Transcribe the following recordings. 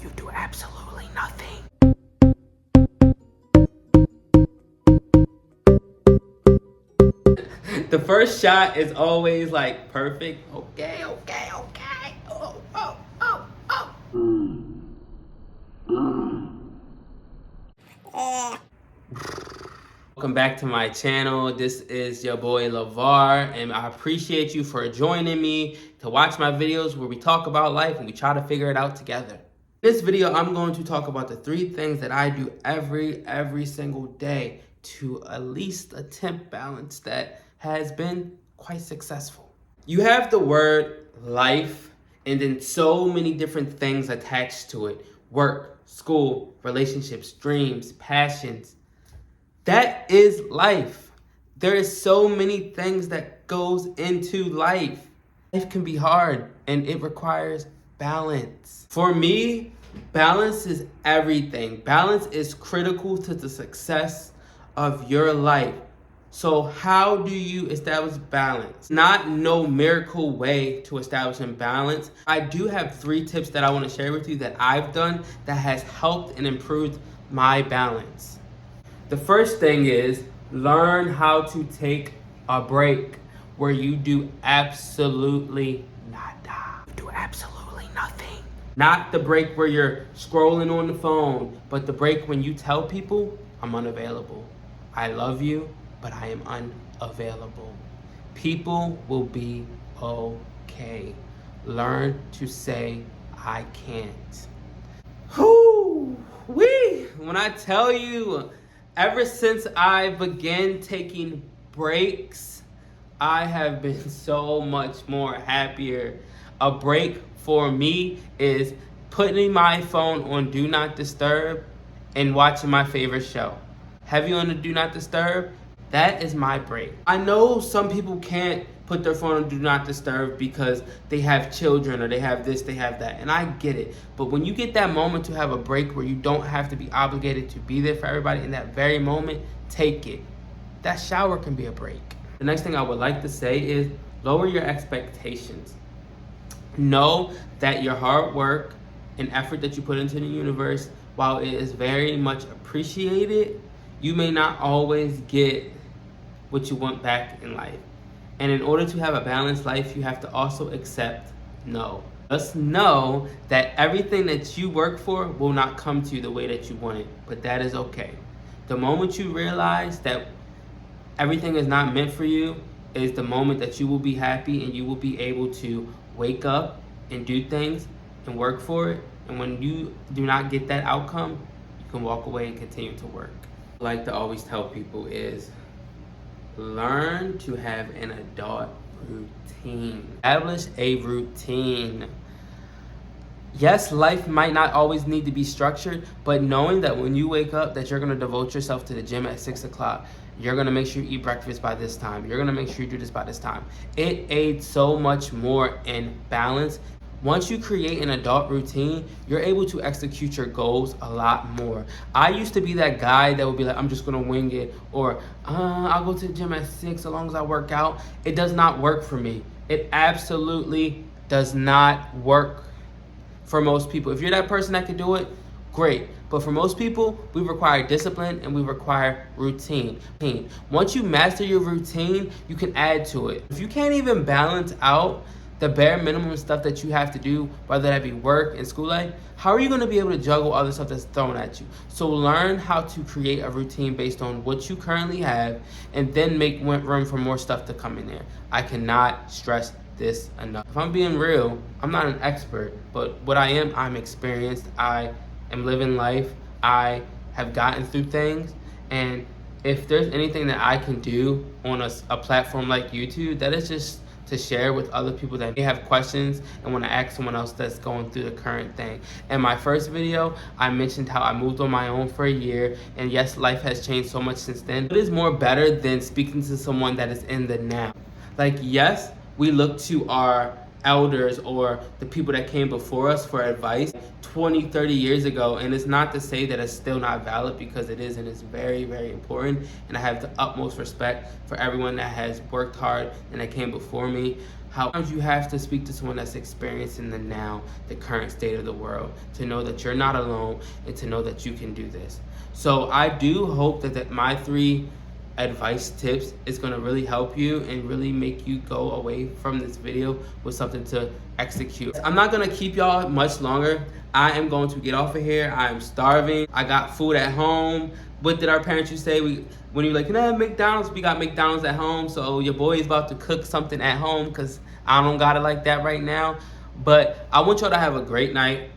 You do absolutely nothing. The first shot is always like perfect. Okay. Welcome back to my channel. This is your boy LeVar, and I appreciate you for joining me to watch my videos where we talk about life and we try to figure it out together. In this video, I'm going to talk about the 3 things that I do every single day to at least attempt balance that has been quite successful. You have the word life and then so many different things attached to it. Work, school, relationships, dreams, passions. That is life. There is so many things that goes into life. Life can be hard and it requires balance. For me, balance is everything. Balance is critical to the success of your life. So how do you establish balance? Not no miracle way to establishing balance. I do have 3 tips that I want to share with you that I've done that has helped and improved my balance. The first thing is learn how to take a break where you do absolutely nada. You do absolutely nothing. Not the break where you're scrolling on the phone, but the break when you tell people, I'm unavailable. I love you, but I am unavailable. People will be okay. Learn to say, I can't. Whoo-wee! When I tell you, ever since I began taking breaks, I have been so much more happier. A break for me is putting my phone on Do Not Disturb and watching my favorite show. Have you on the Do Not Disturb? That is my break. I know some people can't put their phone on Do Not Disturb because they have children or they have this, they have that, and I get it. But when you get that moment to have a break where you don't have to be obligated to be there for everybody in that very moment, take it. That shower can be a break. The next thing I would like to say is lower your expectations. Know that your hard work and effort that you put into the universe, while it is very much appreciated, you may not always get what you want back in life. And in order to have a balanced life, you have to also accept no. Just know that everything that you work for will not come to you the way that you want it, but that is okay. The moment you realize that everything is not meant for you is the moment that you will be happy and you will be able to wake up and do things and work for it. And when you do not get that outcome, you can walk away and continue to work. I like to always tell people is learn to have an adult routine. Establish a routine. Yes, life might not always need to be structured, but knowing that when you wake up that you're going to devote yourself to the gym at 6 o'clock, you're going to make sure you eat breakfast by this time, you're going to make sure you do this by this time. It aids so much more in balance. Once you create an adult routine, you're able to execute your goals a lot more. I used to be that guy that would be like, I'm just gonna wing it, or I'll go to the gym at 6 as long as I work out. It does not work for me. It absolutely does not work for most people. If you're that person that can do it, great. But for most people, we require discipline and we require routine. Once you master your routine, you can add to it. If you can't even balance out the bare minimum stuff that you have to do, whether that be work and school life, how are you going to be able to juggle other stuff that's thrown at you? So learn how to create a routine based on what you currently have and then make room for more stuff to come in there. I cannot stress this enough. If I'm being real, I'm not an expert, but what I am, I'm experienced. I am living life. I have gotten through things, and if there's anything that I can do on a platform like YouTube, that is just to share with other people that may have questions and want to ask someone else that's going through the current thing. In my first video, I mentioned how I moved on my own for a year, and yes, life has changed so much since then. It is more better than speaking to someone that is in the now. Like, yes, we look to our elders or the people that came before us for advice 20, 30 years ago, and it's not to say that it's still not valid, because it is, and it's very, very important, and I have the utmost respect for everyone that has worked hard and that came before me. How sometimes you have to speak to someone that's experiencing the now, the current state of the world, to know that you're not alone and to know that you can do this. So I do hope that my 3 advice tips is going to really help you and really make you go away from this video with something to execute. I'm not going to keep y'all much longer. I am going to get off of here. I am starving. I got food at home. What did our parents used to say? When you're like, can I have McDonald's? We got McDonald's at home. So your boy is about to cook something at home because I don't got it like that right now. But I want y'all to have a great night.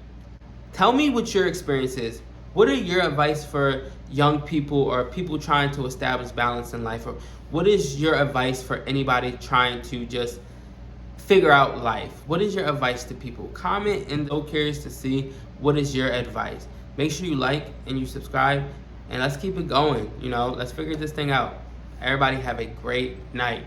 Tell me what your experience is. What are your advice for young people or people trying to establish balance in life? Or what is your advice for anybody trying to just figure out life? What is your advice to people? Comment, and so curious to see what is your advice. Make sure you like and you subscribe, and let's keep it going. Let's figure this thing out. Everybody have a great night.